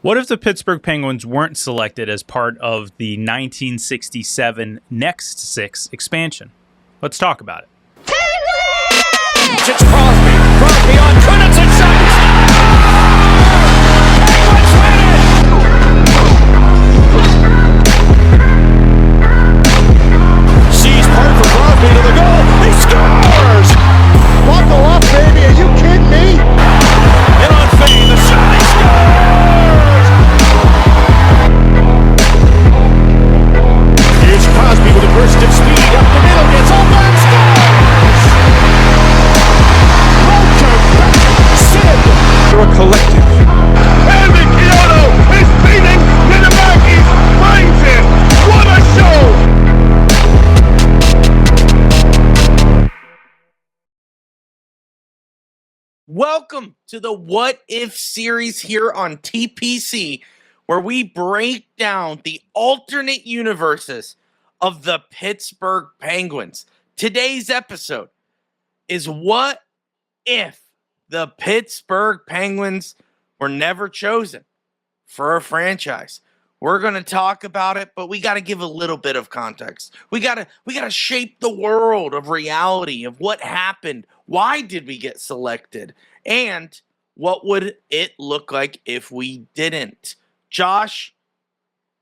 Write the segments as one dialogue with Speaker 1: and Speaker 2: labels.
Speaker 1: What if the Pittsburgh Penguins weren't selected as part of the 1967 Next Six expansion? Let's talk about it.
Speaker 2: It's Crosby. Crosby on Kunitz and shot. Penguins win it! Sees part for Crosby to the goal. He scores!
Speaker 3: Buckle up, baby. Are you kidding me?
Speaker 2: In on Fane. The shot. He scores! Here's Crosby with a burst of speed up the middle. Gets all back.
Speaker 3: We're a collective.
Speaker 4: Andy Kyoto is beating Minamaki's brains in. What a show!
Speaker 5: Welcome to the What If series here on TPC, where we break down the alternate universes of the Pittsburgh Penguins. Today's episode is what if the Pittsburgh Penguins were never chosen for a franchise. We're going to talk about it, but we got to give a little bit of context. We got to shape the world of reality of what happened. Why did we get selected? And what would it look like if we didn't? Josh,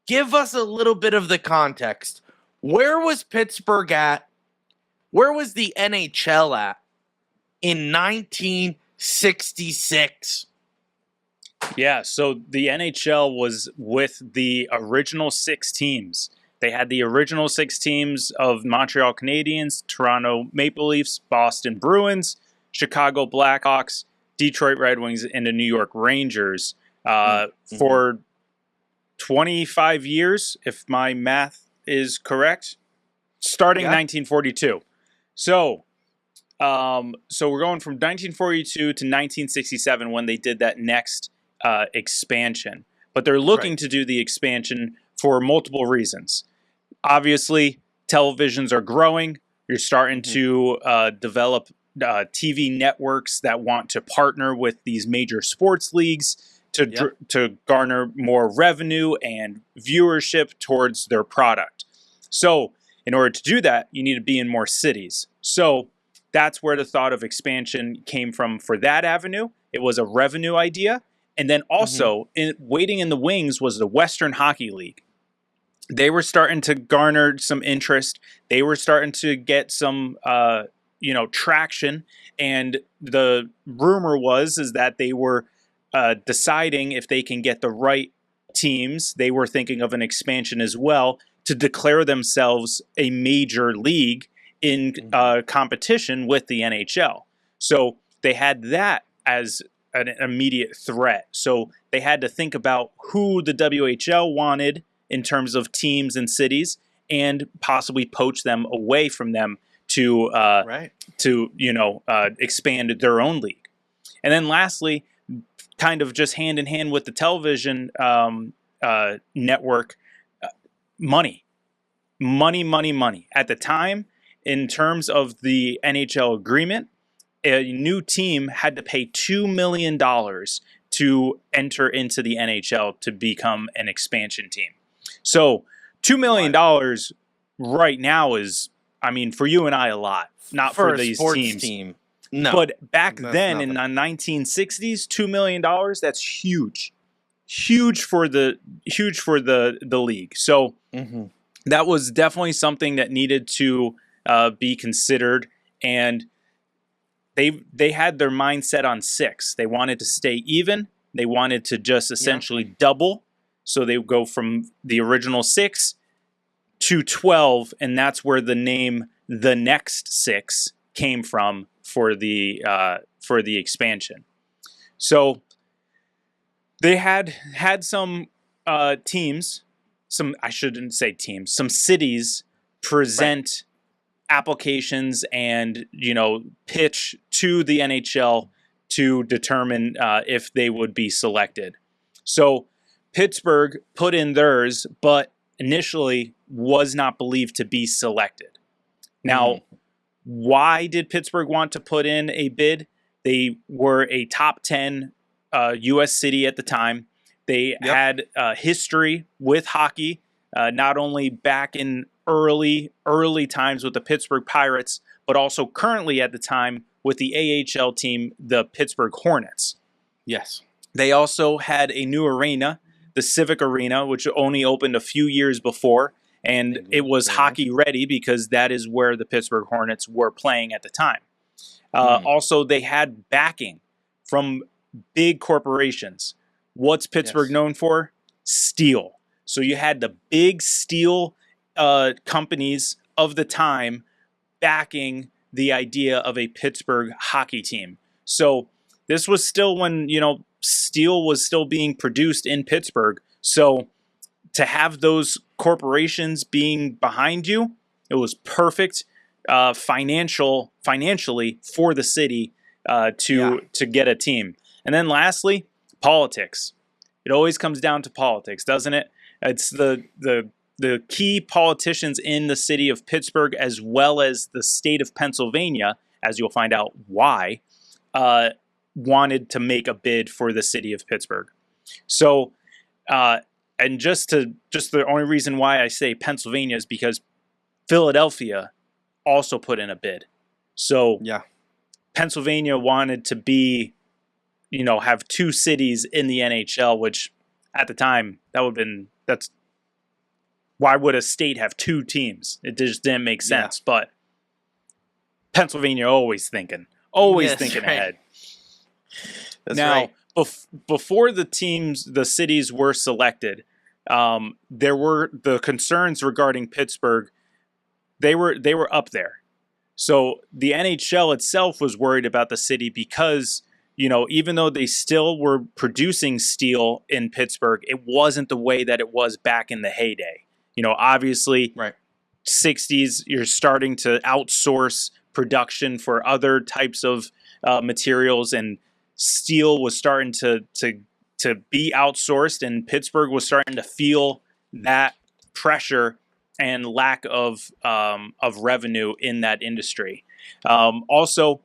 Speaker 5: give us a little bit of the context. Where was Pittsburgh at? Where was the NHL at in 1966?
Speaker 1: Yeah, so the NHL was with the original six teams. They had the original six teams of Montreal Canadiens, Toronto Maple Leafs, Boston Bruins, Chicago Blackhawks, Detroit Red Wings, and the New York Rangers for 25 years, if my math is correct, starting 1942. So we're going from 1942 to 1967 when they did that next expansion. But they're looking to do the expansion for multiple reasons. Obviously, televisions are growing. You're starting to develop TV networks that want to partner with these major sports leagues to garner more revenue and viewership towards their product. So in order to do that, you need to be in more cities. So that's where the thought of expansion came from for that avenue. It was a revenue idea. And then also, waiting in the wings was the Western Hockey League. They were starting to garner some interest. They were starting to get some, traction. And the rumor is that they were deciding if they can get the right teams. They were thinking of an expansion as well to declare themselves a major league in competition with the NHL. So they had that as an immediate threat. So they had to think about who the WHL wanted in terms of teams and cities and possibly poach them away from them to expand their own league. And then lastly, kind of just hand in hand with the television network, money. At the time, in terms of the NHL agreement, a new team had to pay $2 million to enter into the NHL to become an expansion team. So $2 million right now is, for you and I, a lot. Not for these teams.
Speaker 5: Team. No.
Speaker 1: But back then in the 1960s, $2 million, that's huge. Huge for the league. So that was definitely something that needed to be considered. And they had their mindset on 6. They wanted to stay even. They wanted to just essentially double. So they would go from the original 6 to 12, and that's where the name The Next Six came from for the expansion. So they had some teams, some cities present applications and pitch to the NHL to determine if they would be selected. So Pittsburgh put in theirs, but initially was not believed to be selected. Now, why did Pittsburgh want to put in a bid? They were a top 10 U.S. city at the time. They had history with hockey, not only back in early times with the Pittsburgh Pirates, but also currently at the time with the AHL team, the Pittsburgh Hornets.
Speaker 5: Yes.
Speaker 1: They also had a new arena, the Civic Arena, which only opened a few years before, and it was hockey ready because that is where the Pittsburgh Hornets were playing at the time. Also, they had backing from big corporations. What's Pittsburgh known for? Steel. So you had the big steel companies of the time backing the idea of a Pittsburgh hockey team. So this was still when, steel was still being produced in Pittsburgh. So to have those corporations being behind you, it was perfect financially for the city to get a team. And then lastly, politics. It always comes down to politics, doesn't it? It's the key politicians in the city of Pittsburgh, as well as the state of Pennsylvania, as you'll find out why, wanted to make a bid for the city of Pittsburgh. So, and just the only reason why I say Pennsylvania is because Philadelphia also put in a bid. So Pennsylvania wanted to be, have two cities in the NHL, which at the time that's why would a state have two teams? It just didn't make sense. But Pennsylvania always thinking ahead.
Speaker 5: That's
Speaker 1: now,
Speaker 5: right.
Speaker 1: Before the cities were selected, there were the concerns regarding Pittsburgh. They were up there. So the NHL itself was worried about the city because, even though they still were producing steel in Pittsburgh, it wasn't the way that it was back in the heyday. Obviously, 60s, you're starting to outsource production for other types of materials, and steel was starting to be outsourced, and Pittsburgh was starting to feel that pressure and lack of revenue in that industry. Also,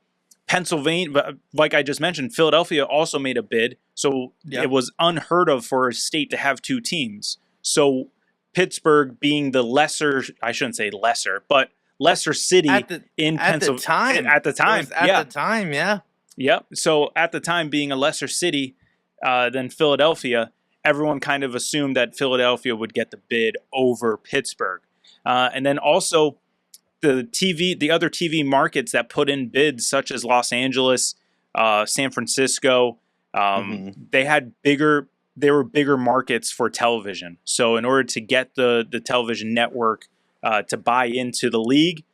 Speaker 1: Pennsylvania, like I just mentioned, Philadelphia also made a bid, so it was unheard of for a state to have two teams. So Pittsburgh, being the lesser, I shouldn't say lesser, but lesser city in Pennsylvania at the time. Yep. So at the time, being a lesser city than Philadelphia, everyone kind of assumed that Philadelphia would get the bid over Pittsburgh. And then also the other TV markets that put in bids, such as Los Angeles, San Francisco, they were bigger markets for television. So in order to get the television network to buy into the league,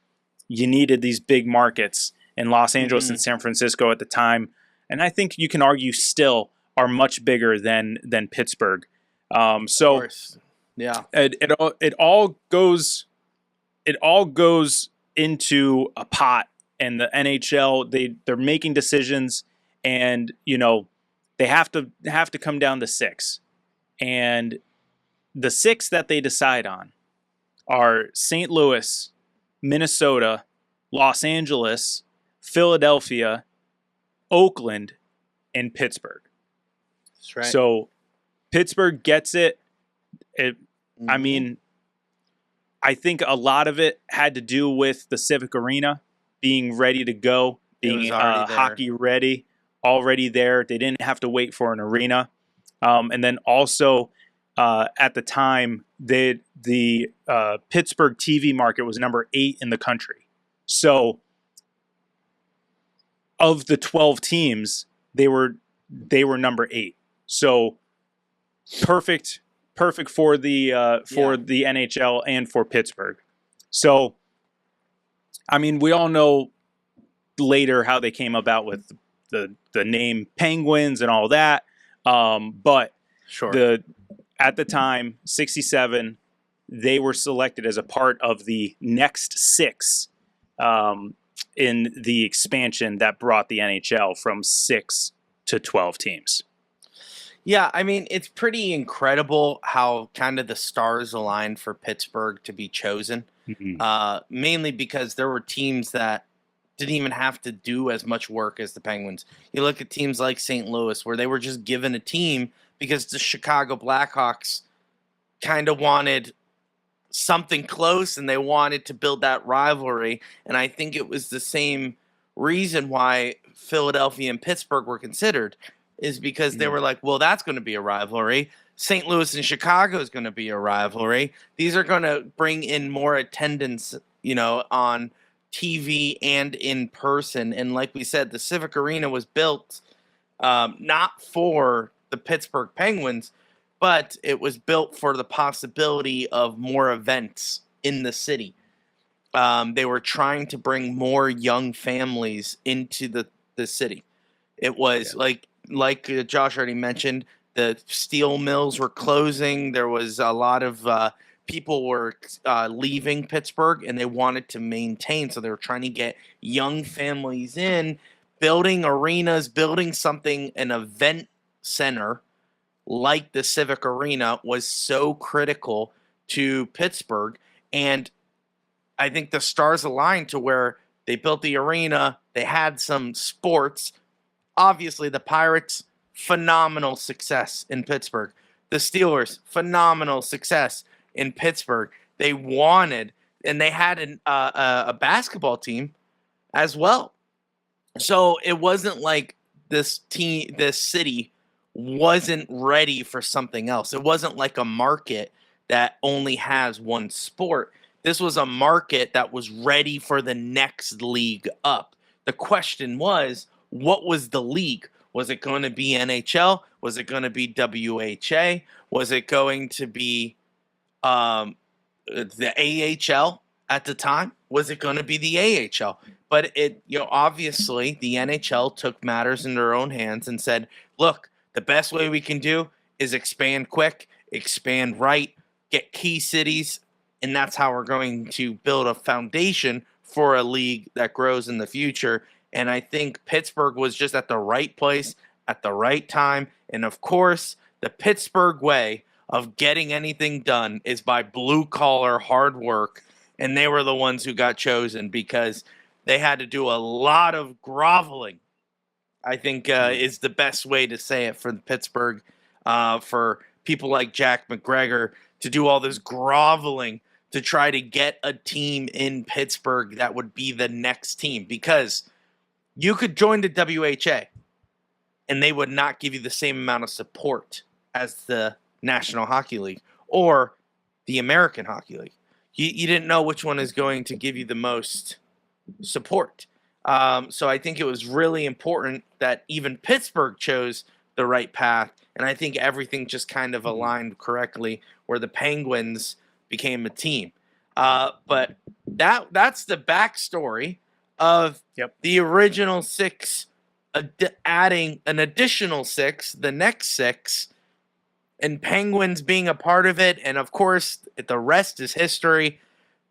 Speaker 1: you needed these big markets. And Los Angeles and San Francisco at the time, and I think you can argue still, are much bigger than Pittsburgh. So it all goes into a pot, and the NHL they're making decisions, and they have to come down to 6, and the 6 that they decide on are St. Louis, Minnesota, Los Angeles, Philadelphia, Oakland, and Pittsburgh.
Speaker 5: That's right.
Speaker 1: So Pittsburgh gets it. I mean, I think a lot of it had to do with the Civic Arena being ready to go, being hockey ready, already there. They didn't have to wait for an arena. And then also at the time, the Pittsburgh TV market was number 8 in the country. So of the 12 teams, they were number 8. So perfect for the NHL and for Pittsburgh. So I mean, we all know later how they came about with the name Penguins and all that. But at the time, 67, they were selected as a part of the next 6 in the expansion that brought the NHL from 6 to 12 teams.
Speaker 5: Yeah, I mean, it's pretty incredible how kind of the stars aligned for Pittsburgh to be chosen, mainly because there were teams that didn't even have to do as much work as the Penguins. You look at teams like St. Louis, where they were just given a team because the Chicago Blackhawks kind of wanted something close and they wanted to build that rivalry. And I think it was the same reason why Philadelphia and Pittsburgh were considered, is because they were like, well, that's going to be a rivalry. St. Louis and Chicago is going to be a rivalry. These are going to bring in more attendance, on TV and in person. And like we said, the Civic Arena was built not for the Pittsburgh Penguins, but it was built for the possibility of more events in the city. They were trying to bring more young families into the city. It was like Josh already mentioned, the steel mills were closing. There was a lot of people were leaving Pittsburgh, and they wanted to maintain. So they were trying to get young families in, building arenas, building something, an event center like the Civic Arena was so critical to Pittsburgh. And I think the stars aligned to where they built the arena. They had some sports. Obviously, the Pirates, phenomenal success in Pittsburgh. The Steelers, phenomenal success in Pittsburgh. They wanted, and they had a basketball team as well. So it wasn't like this city wasn't ready for something else. It wasn't like a market that only has one sport. This was a market that was ready for the next league up. The question was, what was the league? Was it going to be NHL? Was it going to be WHA? Was it going to be the AHL at the time? Was it going to be the AHL? But obviously the NHL took matters in their own hands and said, look, the best way we can do is expand quick, expand right, get key cities, and that's how we're going to build a foundation for a league that grows in the future. And I think Pittsburgh was just at the right place at the right time. And of course, the Pittsburgh way of getting anything done is by blue-collar hard work. And they were the ones who got chosen because they had to do a lot of groveling, I think is the best way to say it for Pittsburgh, for people like Jack McGregor to do all this groveling to try to get a team in Pittsburgh that would be the next team. Because you could join the WHA and they would not give you the same amount of support as the National Hockey League or the American Hockey League. You didn't know which one is going to give you the most support. So I think it was really important that even Pittsburgh chose the right path. And I think everything just kind of aligned correctly where the Penguins became a team. But that's the backstory of the original 6, adding an additional 6, the next 6, and Penguins being a part of it. And of course, the rest is history.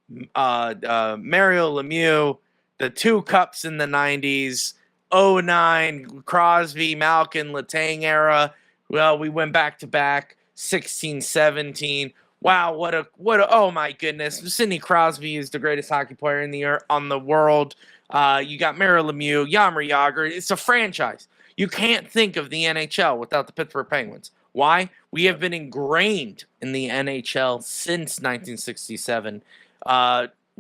Speaker 5: Mario Lemieux, the 2 cups in the 90s, 09, Crosby, Malkin, Letang era. Well, we went back to back, 16, 17. Wow, what a oh my goodness. Sidney Crosby is the greatest hockey player on the world. You got Mario Lemieux, Jaromir Jagr. It's a franchise. You can't think of the NHL without the Pittsburgh Penguins. Why? We have been ingrained in the NHL since 1967.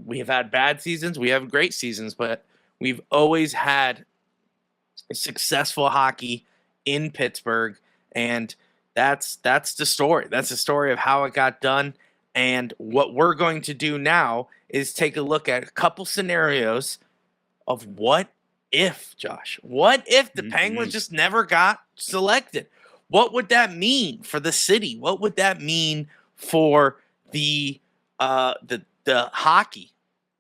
Speaker 5: We have had bad seasons. We have great seasons, but we've always had successful hockey in Pittsburgh, and that's the story. That's the story of how it got done. And what we're going to do now is take a look at a couple scenarios of what if, Josh. What if the Penguins just never got selected? What would that mean for the city? What would that mean for the hockey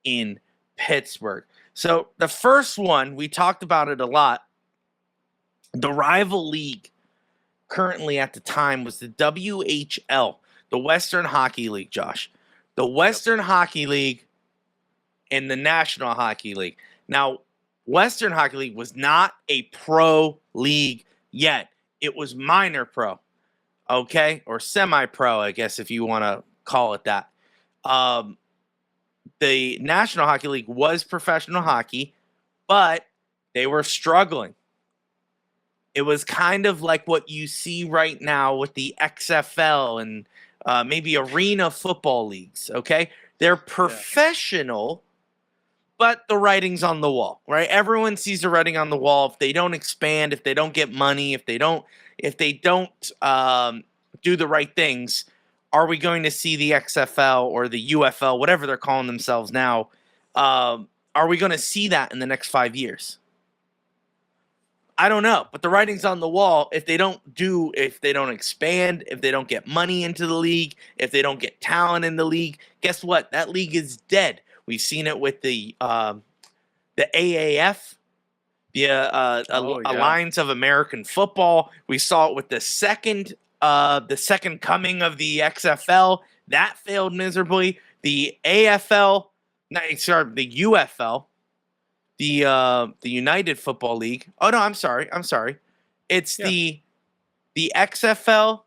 Speaker 5: in Pittsburgh? So the first one, we talked about it a lot. The rival league currently at the time was the WHL, the Western Hockey League, Josh. The Western Hockey League and the National Hockey League. Now, Western Hockey League was not a pro league yet. It was minor pro, okay? Or semi-pro, I guess, if you want to call it that. The National Hockey League was professional hockey, but they were struggling. It was kind of like what you see right now with the XFL and maybe arena football leagues, okay? They're professional, but the writing's on the wall, right? Everyone sees the writing on the wall. If they don't expand, if they don't get money, if they don't do the right things, are we going to see the XFL or the UFL, whatever they're calling themselves now? Are we going to see that in the next 5 years? I don't know, but the writing's on the wall. If they don't expand, if they don't get money into the league, if they don't get talent in the league, guess what? That league is dead. We've seen it with the AAF, the Alliance of American Football. We saw it with the second coming of the XFL. That failed miserably. The AFL, the UFL. The United Football League. Oh no, I'm sorry. It's the XFL,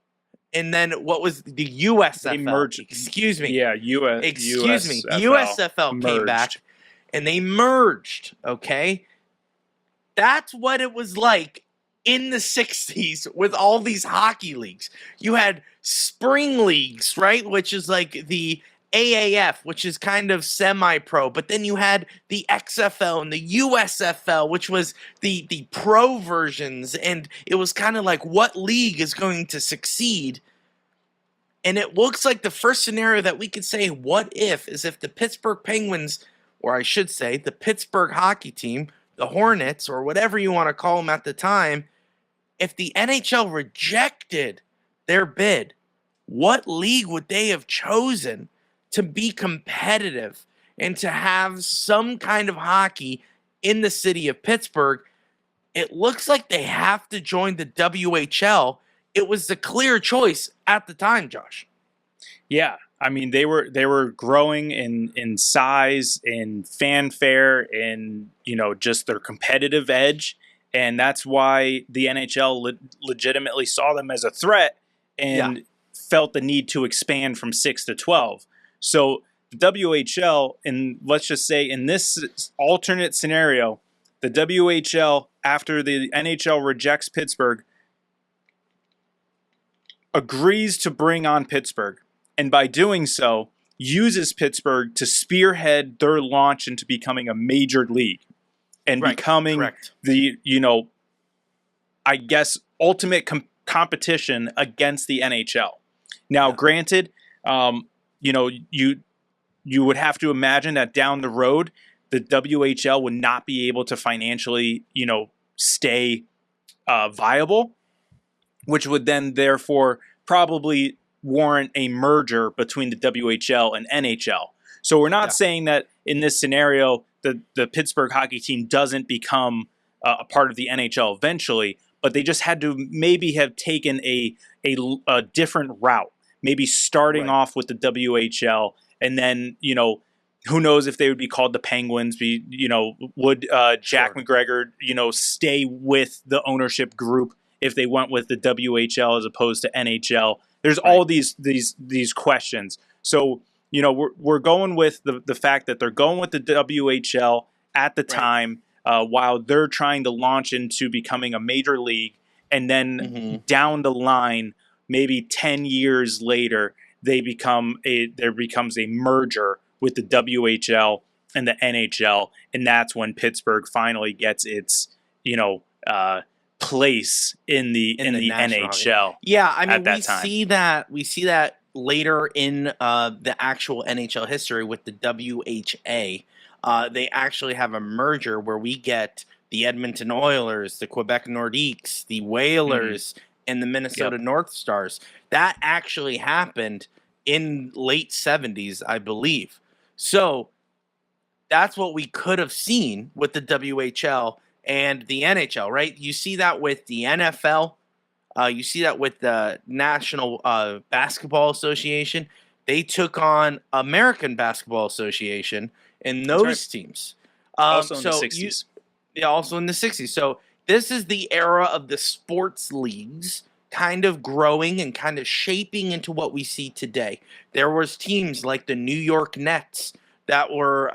Speaker 5: and then what was the USFL? Excuse me.
Speaker 1: Yeah,
Speaker 5: Excuse me.
Speaker 1: USFL
Speaker 5: USFL came back, and they merged. Okay, that's what it was like in the 60s with all these hockey leagues. You had spring leagues, right, which is like the AAF, which is kind of semi-pro, but then you had the XFL and the USFL, which was the pro versions, and it was kind of like what league is going to succeed. And it looks like the first scenario that we could say, what if, is if the Pittsburgh Penguins, or I should say the Pittsburgh hockey team, the Hornets, or whatever you want to call them at the time, if the NHL rejected their bid, what league would they have chosen to be competitive and to have some kind of hockey in the city of Pittsburgh? It looks like they have to join the WHL. It was the clear choice at the time, Josh.
Speaker 1: Yeah, I mean they were growing in size, in fanfare, in just their competitive edge, and that's why the NHL legitimately saw them as a threat and felt the need to expand from 6 to 12. So the WHL, and let's just say in this alternate scenario, the WHL, after the NHL rejects Pittsburgh, agrees to bring on Pittsburgh. And by doing so, uses Pittsburgh to spearhead their launch into becoming a major league and becoming the, I guess, ultimate competition against the NHL. Now, granted, you would have to imagine that down the road, the WHL would not be able to financially, stay viable, which would then therefore probably warrant a merger between the WHL and NHL. So we're not saying that in this scenario, the Pittsburgh hockey team doesn't become a part of the NHL eventually, but they just had to maybe have taken a different route. Maybe starting off with the WHL, and then, who knows if they would be called the Penguins, would Jack McGregor, stay with the ownership group if they went with the WHL as opposed to NHL? There's all these questions. So, we're going with the fact that they're going with the WHL at the time while they're trying to launch into becoming a major league, and then down the line, maybe 10 years later, there becomes a merger with the WHL and the NHL, and that's when Pittsburgh finally gets its, place in the NHL.
Speaker 5: Yeah, I mean, we see that later in the actual NHL history with the WHA. They actually have a merger where we get the Edmonton Oilers, the Quebec Nordiques, the Whalers, and the Minnesota North Stars. That actually happened in late 70s, I believe. So that's what we could have seen with the WHL and the NHL, right? You see that with the NFL. You see that with the National Basketball Association. They took on American Basketball Association and those teams.
Speaker 1: Also in the 60s.
Speaker 5: Also in the 60s. So this is the era of the sports leagues kind of growing and kind of shaping into what we see today. There was teams like the New York Nets that were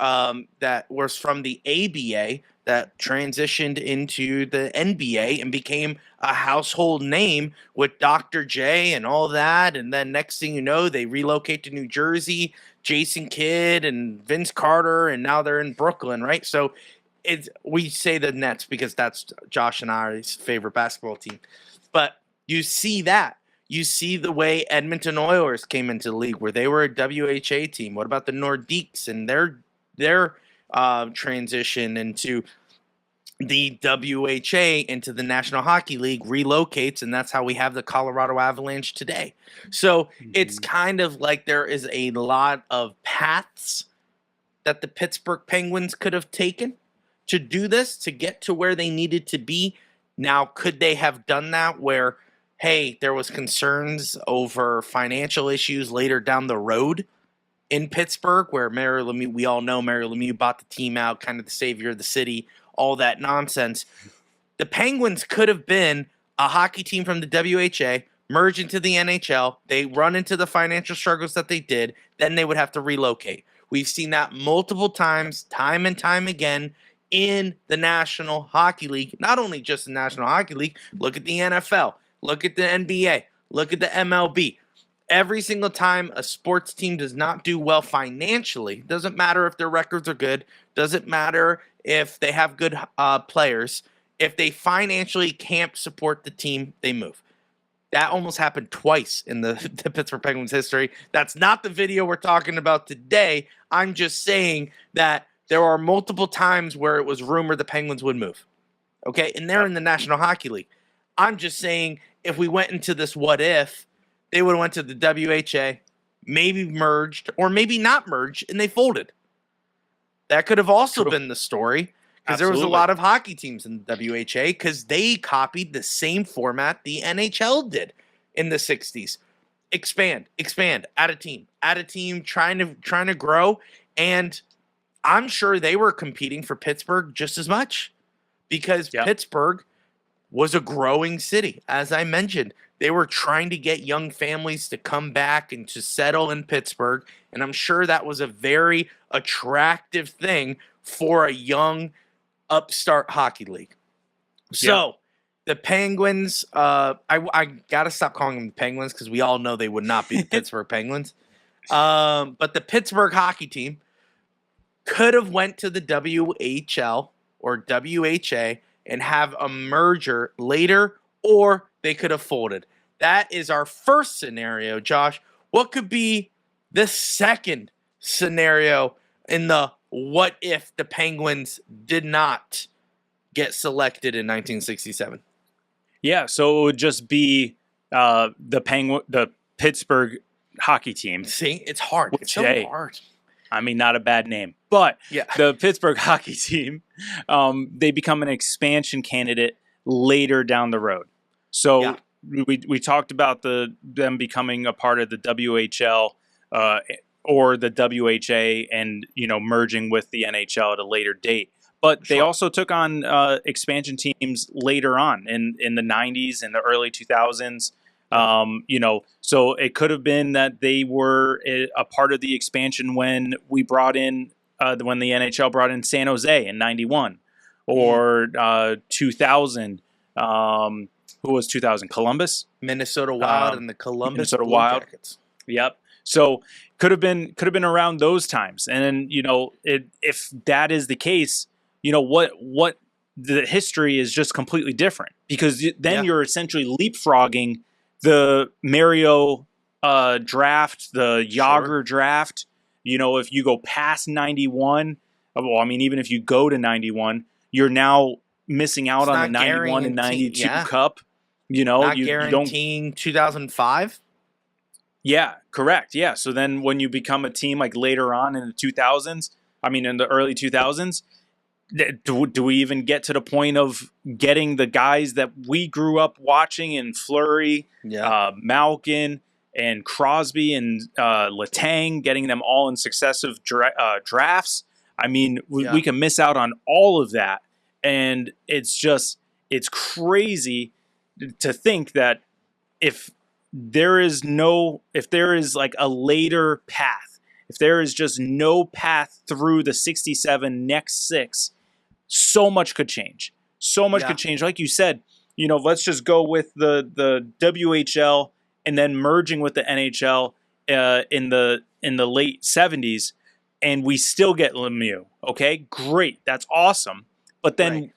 Speaker 5: that was from the ABA that transitioned into the NBA and became a household name with Dr. J and all that. And then next thing you know, they relocate to New Jersey, Jason Kidd and Vince Carter, and now they're in Brooklyn, right? So we say the Nets because that's Josh and I's favorite basketball team. But you see that. You see the way Edmonton Oilers came into the league where they were a WHA team. What about the Nordiques and their transition into the WHA into the National Hockey League relocates, and that's how we have the Colorado Avalanche today. So it's kind of like there is a lot of paths that the Pittsburgh Penguins could have taken to do this, to get to where they needed to be. Now, could they have done that where, hey, there was concerns over financial issues later down the road in Pittsburgh, where Mario Lemieux, we all know Mario Lemieux bought the team out, kind of the savior of the city, all that nonsense. The Penguins could have been a hockey team from the WHA, merge into the NHL. They run into the financial struggles that they did, then they would have to relocate. We've seen that multiple times, time and time again, in the National Hockey League. Not only just the National Hockey League, look at the NFL, look at the NBA, look at the MLB. Every single time a sports team does not do well financially, doesn't matter if their records are good, doesn't matter if they have good players, if they financially can't support the team, they move. That almost happened twice in the Pittsburgh Penguins history. That's not the video we're talking about today. I'm just saying that there are multiple times where it was rumored the Penguins would move. Okay, and they're in the National Hockey League. I'm just saying if we went into this what if, they would have went to the WHA, maybe merged, or maybe not merged, and they folded. That could have also been the story, because there was a lot of hockey teams in the WHA because they copied the same format the NHL did in the 60s. Expand, add a team, trying to grow. And I'm sure they were competing for Pittsburgh just as much because Pittsburgh was a growing city. As I mentioned, they were trying to get young families to come back and to settle in Pittsburgh. And I'm sure that was a very attractive thing for a young upstart hockey league. So the Penguins, I got to stop calling them the Penguins because we all know they would not be the Pittsburgh Penguins. But the Pittsburgh hockey team could have went to the WHL or WHA and have a merger later, or they could have folded. That is our first scenario, Josh. What could be the second scenario in the what if the Penguins did not get selected in 1967?
Speaker 1: Yeah, so it would just be the Pittsburgh hockey team.
Speaker 5: See, it's hard. It's so hard.
Speaker 1: I mean, not a bad name. But the Pittsburgh hockey team, they become an expansion candidate later down the road. So we talked about them becoming a part of the WHL or the WHA and, merging with the NHL at a later date. But they also took on expansion teams later on in the 90s and the early 2000s. So it could have been that they were a part of the expansion when we brought in when the NHL brought in San Jose in 91 or 2000. Who was 2000? Columbus,
Speaker 5: Minnesota Wild, and the Columbus
Speaker 1: Minnesota
Speaker 5: Blue
Speaker 1: Wild.
Speaker 5: Jackets.
Speaker 1: Yep. So could have been around those times. And then, if that is the case, what the history is just completely different because then you're essentially leapfrogging the Mario draft, the Yager draft. If you go past 91, well, I mean, even if you go to 91, you're now missing out on the 91 and 92 Cup.
Speaker 5: Not
Speaker 1: you
Speaker 5: guaranteeing 2005.
Speaker 1: Yeah, correct. Yeah. So then when you become a team like later on in the 2000s, in the early 2000s, do we even get to the point of getting the guys that we grew up watching in Fleury, Malkin, and Crosby and Letang, getting them all in successive drafts? We can miss out on all of that. And it's crazy to think that if there is like a later path, if there is just no path through the 67 next six, so much could change. So much could change. Like you said, let's just go with the WHL and then merging with the NHL in the late 70s, and we still get Lemieux. Okay, great, that's awesome. But then,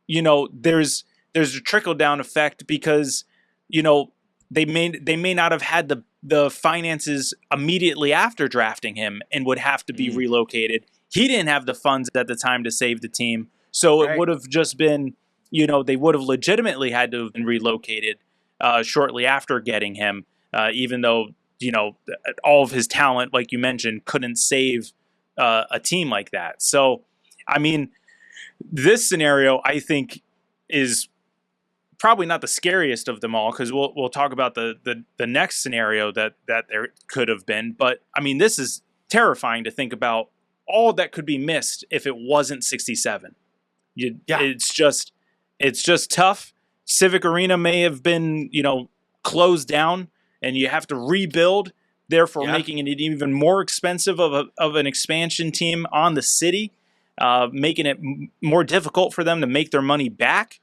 Speaker 1: there's a trickle down effect because they may not have had the finances immediately after drafting him and would have to be relocated. He didn't have the funds at the time to save the team, so it would have just been, they would have legitimately had to have been relocated shortly after getting him, even though, all of his talent, like you mentioned, couldn't save a team like that. So, I mean, this scenario, I think, is probably not the scariest of them all, because we'll talk about the next scenario that there could have been. But, I mean, this is terrifying to think about all that could be missed if it wasn't 67. It's just tough. Civic Arena may have been, closed down, and you have to rebuild, therefore making it even more expensive of an expansion team on the city, making it more difficult for them to make their money back.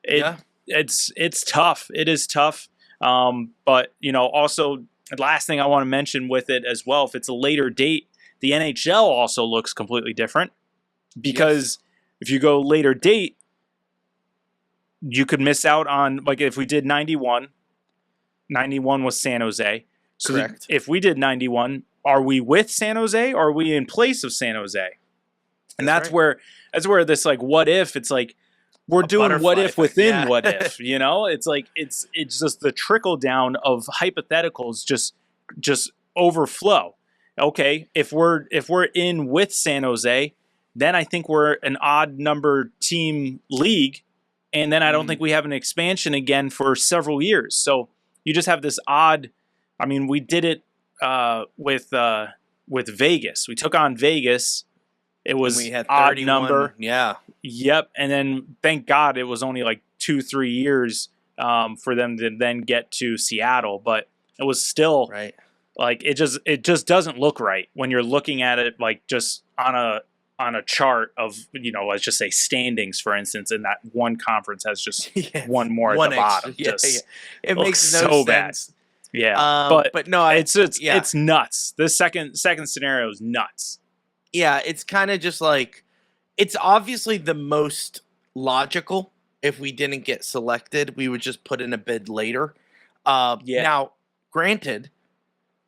Speaker 1: It's tough. It is tough. But, also, the last thing I want to mention with it as well, if it's a later date, the NHL also looks completely different, because if you go later date, you could miss out on, like, if we did 91 was San Jose. So
Speaker 5: Correct.
Speaker 1: If we did 91, are we with San Jose or are we in place of San Jose? And that's where this, like, what if, it's like we're doing what if within what if, it's like it's just the trickle down of hypotheticals just overflow. Okay, if we're in with San Jose, then I think we're an odd number team league, and then I don't think we have an expansion again for several years. So you just have this odd. I mean, we did it with Vegas. We took on Vegas. It was
Speaker 5: we had
Speaker 1: odd number.
Speaker 5: Yeah.
Speaker 1: Yep. And then thank God it was only like 2-3 years for them to then get to Seattle, but it was still like it just doesn't look right when you're looking at it, like, just on a chart of, let's just say standings, for instance, and that one conference has just one more at the bottom.
Speaker 5: It makes no
Speaker 1: so
Speaker 5: sense.
Speaker 1: Bad. Yeah, but no, it's nuts. This second scenario is nuts.
Speaker 5: Yeah, it's kind of just like, it's obviously the most logical. If we didn't get selected, we would just put in a bid later. Now, granted,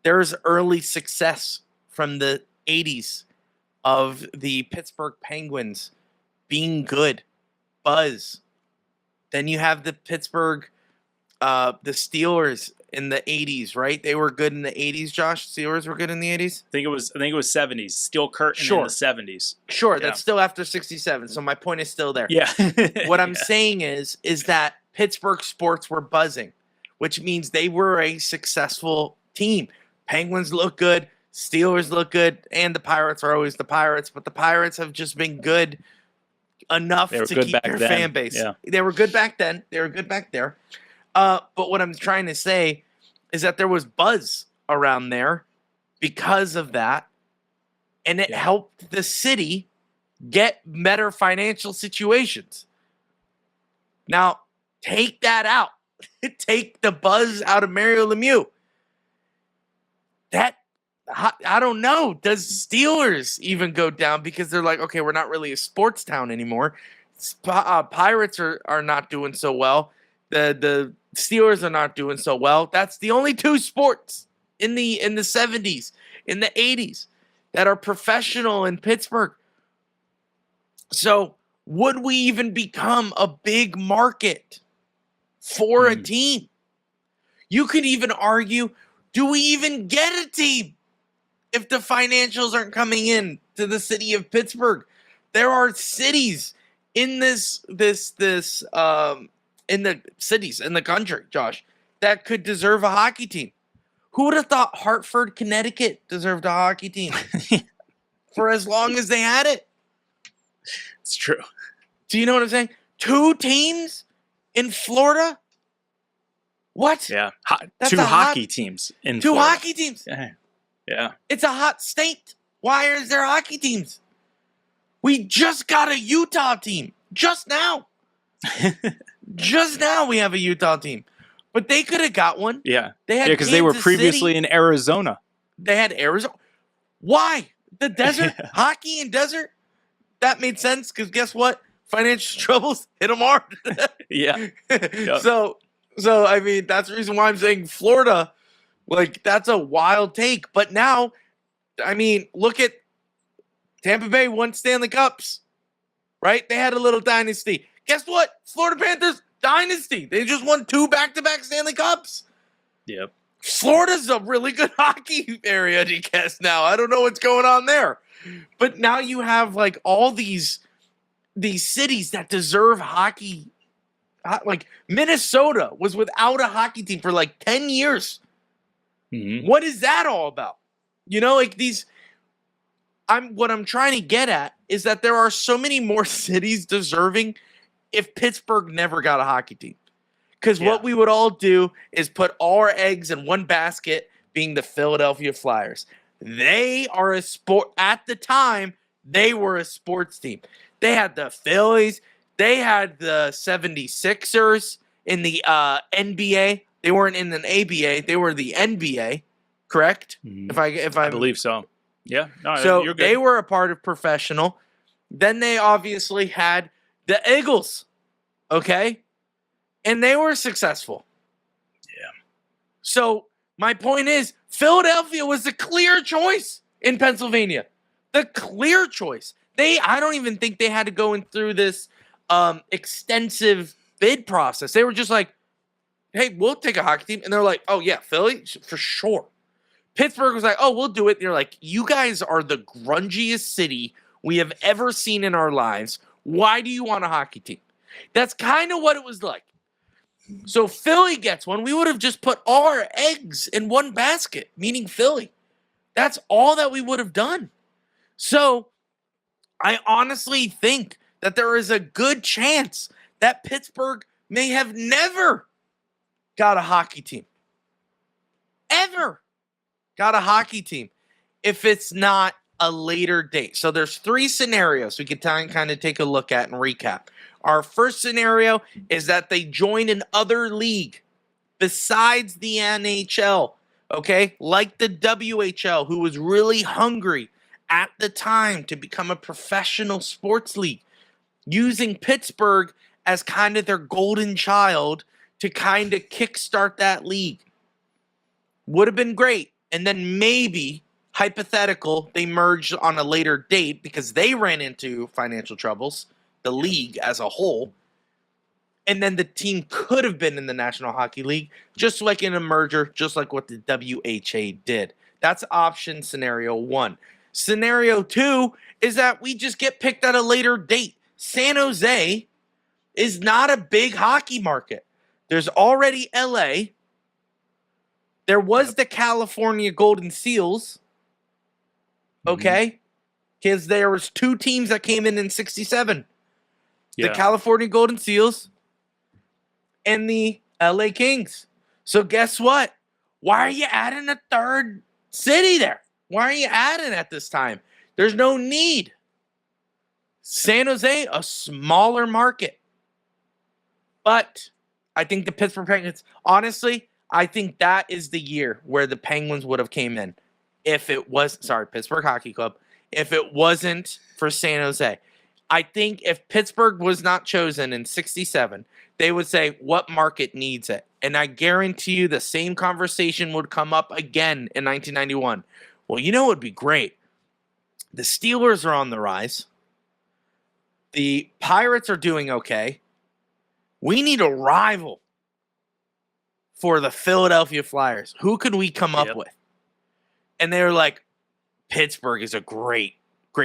Speaker 5: there's early success from the 80s of the Pittsburgh Penguins being good. Buzz. Then you have the Pittsburgh, the Steelers in the 80s, right? They were good in the 80s, Josh. Steelers were good in the 80s?
Speaker 1: I think it was 70s. Steel curtain in the 70s.
Speaker 5: Sure, that's still after 67. So my point is still there.
Speaker 1: Yeah.
Speaker 5: What I'm saying is that Pittsburgh sports were buzzing, which means they were a successful team. Penguins look good, Steelers look good, and the Pirates are always the Pirates, but the Pirates have just been good enough to keep their fan base.
Speaker 1: Yeah.
Speaker 5: They were good back then. They were good back there. But what I'm trying to say is that there was buzz around there because of that, and it helped the city get better financial situations. Now, take that out. Take the buzz out of Mario Lemieux. That, I don't know. Does Steelers even go down because they're like, okay, we're not really a sports town anymore. Pirates are not doing so well. The Steelers are not doing so well. That's the only two sports in the 70s, in the 80s that are professional in Pittsburgh. So would we even become a big market for a team? You could even argue, do we even get a team if the financials aren't coming in to the city of Pittsburgh? There are cities in in the cities in the country, Josh, that could deserve a hockey team. Who would have thought Hartford, Connecticut deserved a hockey team for as long as they had it?
Speaker 1: It's true.
Speaker 5: Do you know what I'm saying? 2 teams in Florida? What?
Speaker 1: Yeah. 2 hockey teams in
Speaker 5: 2
Speaker 1: Florida.
Speaker 5: hockey teams.
Speaker 1: Yeah.
Speaker 5: It's a hot state. Why is there hockey teams? We just got a Utah team. Just now. Just now we have a Utah team. But they could have got one.
Speaker 1: Yeah.
Speaker 5: They had
Speaker 1: Because they were
Speaker 5: Kansas
Speaker 1: previously
Speaker 5: City.
Speaker 1: in Arizona.
Speaker 5: They had Arizona. Why? The desert? Hockey and desert? That made sense because guess what? Financial troubles hit them hard.
Speaker 1: Yeah. Yep.
Speaker 5: So I mean, that's the reason why I'm saying Florida. Like, that's a wild take. But now, I mean, look at Tampa Bay won Stanley Cups, right? They had a little dynasty. Guess what? Florida Panthers, dynasty. They just won 2 back-to-back Stanley Cups.
Speaker 1: Yep.
Speaker 5: Florida's a really good hockey area, I guess, now. I don't know what's going on there. But now you have, like, all these cities that deserve hockey. Like, Minnesota was without a hockey team for, like, 10 years.
Speaker 1: Mm-hmm.
Speaker 5: What is that all about? You know, like, what I'm trying to get at is that there are so many more cities deserving if Pittsburgh never got a hockey team. Because what we would all do is put all our eggs in one basket, being the Philadelphia Flyers. They are a sport. At the time, they were a sports team. They had the Phillies. They had the 76ers in the NBA. They weren't in an ABA. They were the NBA, correct?
Speaker 1: Mm-hmm.
Speaker 5: I
Speaker 1: I believe so. Yeah. No,
Speaker 5: so
Speaker 1: you're good.
Speaker 5: they were a part of professional. Then they obviously had the Eagles, okay? And they were successful.
Speaker 1: Yeah.
Speaker 5: So my point is, Philadelphia was the clear choice in Pennsylvania. The clear choice. I don't even think they had to go in through this extensive bid process. They were just like, hey, we'll take a hockey team. And they're like, oh, yeah, Philly? For sure. Pittsburgh was like, oh, we'll do it. And you're like, you guys are the grungiest city we have ever seen in our lives. Why do you want a hockey team? That's kind of what it was like. So Philly gets one. We would have just put all our eggs in one basket, meaning Philly. That's all that we would have done. So I honestly think that there is a good chance that Pittsburgh may have never got a hockey team. Ever got a hockey team if it's not a later date. So there's 3 scenarios we could kind of take a look at and recap. Our first scenario is that they join another league besides the NHL, okay? Like the WHL, who was really hungry at the time to become a professional sports league, using Pittsburgh as kind of their golden child to kind of kickstart that league. Would have been great. And then maybe, hypothetical, they merged on a later date because they ran into financial troubles, the league as a whole. And then the team could have been in the National Hockey League, just like in a merger, just like what the WHA did. That's option scenario 1. Scenario 2 is that we just get picked at a later date. San Jose is not a big hockey market. There's already LA. There was the California Golden Seals. Okay? Because there was 2 teams that came in 67.
Speaker 1: Yeah.
Speaker 5: The California Golden Seals and the LA Kings. So guess what? Why are you adding a third city there? Why are you adding at this time? There's no need. San Jose, a smaller market. But I think the Pittsburgh Penguins, honestly, I think that is the year where the Penguins would have came in. If it was, Pittsburgh Hockey Club, if it wasn't for San Jose. I think if Pittsburgh was not chosen in 67, they would say, what market needs it? And I guarantee you the same conversation would come up again in 1991. Well, you know what would be great? The Steelers are on the rise. The Pirates are doing okay. We need a rival for the Philadelphia Flyers. Who could we come up with? And they were like, Pittsburgh is a great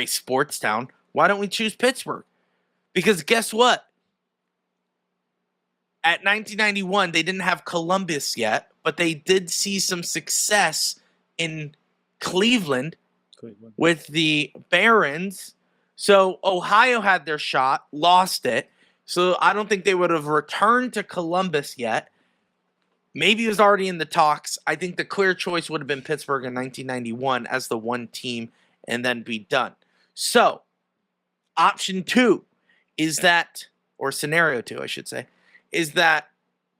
Speaker 5: sports town. Why don't we choose Pittsburgh? Because guess what? At 1991, they didn't have Columbus yet, but they did see some success in Cleveland with the Barons. So Ohio had their shot, lost it. So I don't think they would have returned to Columbus yet. Maybe it was already in the talks. I think the clear choice would have been Pittsburgh in 1991 as the one team and then be done. So Option 2 is that, or scenario 2, I should say, is that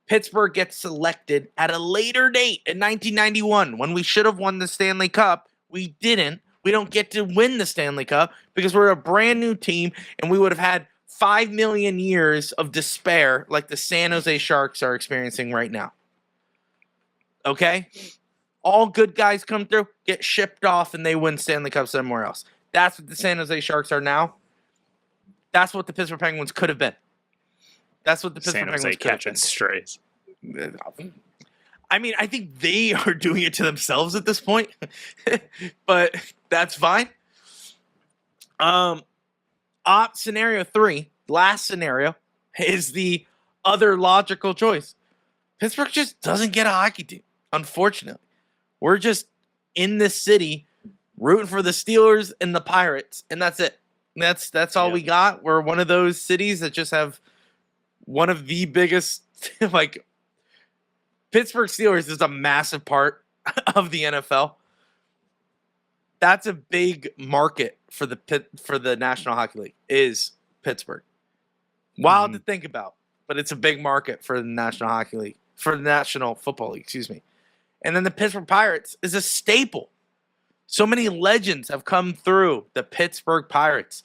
Speaker 5: Pittsburgh gets selected at a later date in 1991 when we should have won the Stanley Cup. We didn't. We don't get to win the Stanley Cup because we're a brand new team and we would have had 5 million years of despair like the San Jose Sharks are experiencing right now. Okay? All good guys come through, get shipped off, and they win Stanley Cup somewhere else. That's what the San Jose Sharks are now. That's what the Pittsburgh Penguins could have been. That's what the Pittsburgh
Speaker 1: San Jose
Speaker 5: Penguins could have
Speaker 1: catching
Speaker 5: been.
Speaker 1: strays.
Speaker 5: I mean, I think they are doing it to themselves at this point, but that's fine. Scenario 3, last scenario, is the other logical choice. Pittsburgh just doesn't get a hockey team, unfortunately. We're just in this city rooting for the Steelers and the Pirates, and that's it. That's all we got. We're one of those cities that just have one of the biggest, like, Pittsburgh Steelers is a massive part of the NFL. That's a big market for the National Hockey League, is Pittsburgh. Wild to think about, but it's a big market for the National Hockey League, for the National Football League, excuse me. And then the Pittsburgh Pirates is a staple. So many legends have come through the Pittsburgh Pirates,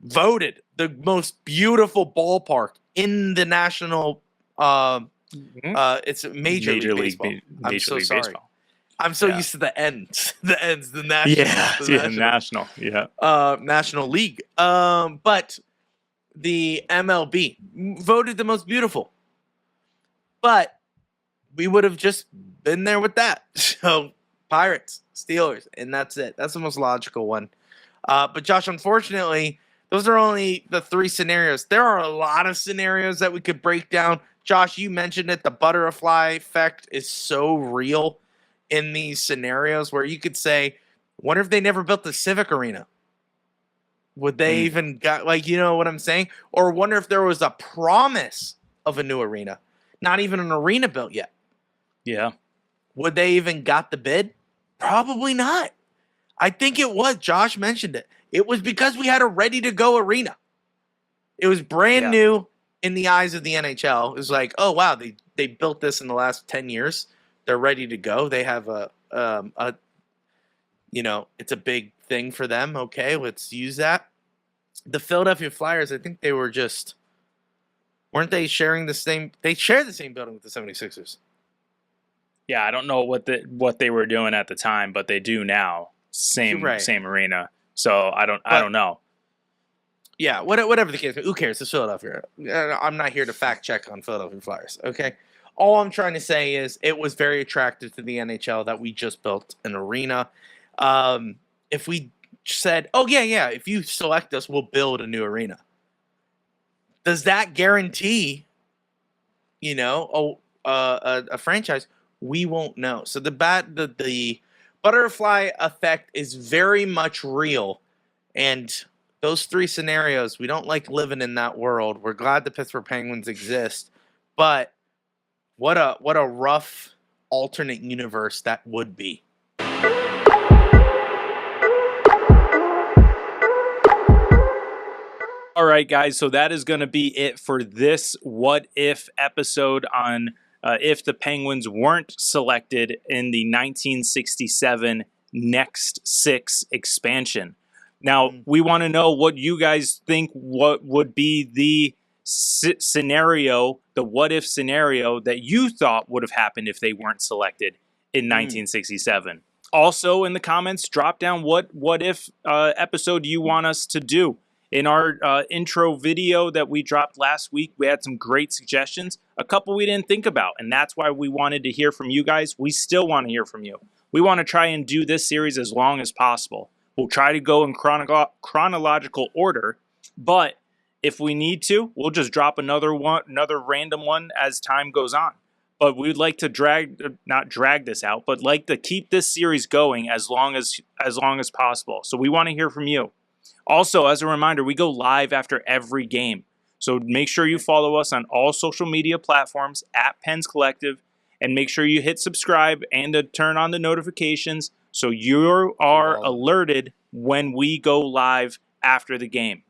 Speaker 5: voted the most beautiful ballpark in the national. It's Major League Baseball. I'm so sorry. Baseball. I'm so used to the ends, the national, National League. But the MLB voted the most beautiful. But we would have just been there with that. So Pirates, Steelers, and that's it. That's the most logical one. But Josh, unfortunately, those are only the 3 scenarios. There are a lot of scenarios that we could break down. Josh, you mentioned it. The butterfly effect is so real in these scenarios where you could say, wonder if they never built the Civic Arena. Would they even got, like, you know what I'm saying? Or wonder if there was a promise of a new arena. Not even an arena built yet.
Speaker 1: Yeah.
Speaker 5: Would they even got the bid? Probably not. I think it was. Josh mentioned it. It was because we had a ready-to-go arena. It was brand new in the eyes of the NHL. It was like, oh, wow, they built this in the last 10 years. They're ready to go. They have it's a big thing for them. Okay, let's use that. The Philadelphia Flyers, I think they were just, weren't they sharing the same, they shared the same building with the 76ers.
Speaker 1: Yeah, I don't know what they were doing at the time, but they do now. Same arena. So I don't know.
Speaker 5: Yeah, whatever the case, who cares? It's Philadelphia. I'm not here to fact check on Philadelphia Flyers, okay? All I'm trying to say is it was very attractive to the NHL that we just built an arena. If we said, oh, yeah, if you select us, we'll build a new arena. Does that guarantee, a franchise? We won't know. So the butterfly effect is very much real. And those 3 scenarios, we don't like living in that world. We're glad the Pittsburgh Penguins exist. But what a rough alternate universe that would be.
Speaker 1: All right, guys. So that is going to be it for this What If episode on if the Penguins weren't selected in the 1967 Next 6 expansion. Now, we want to know what you guys think, what would be the scenario, the what if scenario that you thought would have happened if they weren't selected in 1967. Also, in the comments, drop down what if episode you want us to do. In our intro video that we dropped last week, we had some great suggestions, a couple we didn't think about, and that's why we wanted to hear from you guys. We still want to hear from you. We want to try and do this series as long as possible. We'll try to go in chronological order, but if we need to, we'll just drop another random one as time goes on. But we'd like to not drag this out, but like to keep this series going as long as possible. So we want to hear from you. Also, as a reminder, we go live after every game. So make sure you follow us on all social media platforms at Pens Collective, and make sure you hit subscribe and to turn on the notifications so you are alerted when we go live after the game.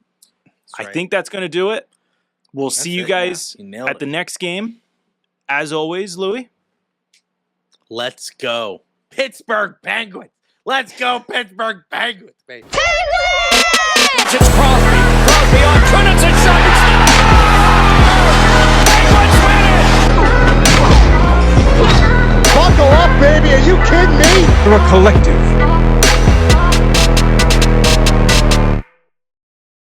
Speaker 1: I think that's going to do it. We'll see you guys at the next game. As always, Louie.
Speaker 5: Let's go. Pittsburgh Penguins. Let's go, Pittsburgh Penguins, baby.
Speaker 2: It's Crosby. Crosby on Trinity shot. Penguins win it!
Speaker 3: Buckle up, baby. Are you kidding me?
Speaker 6: We're a collective.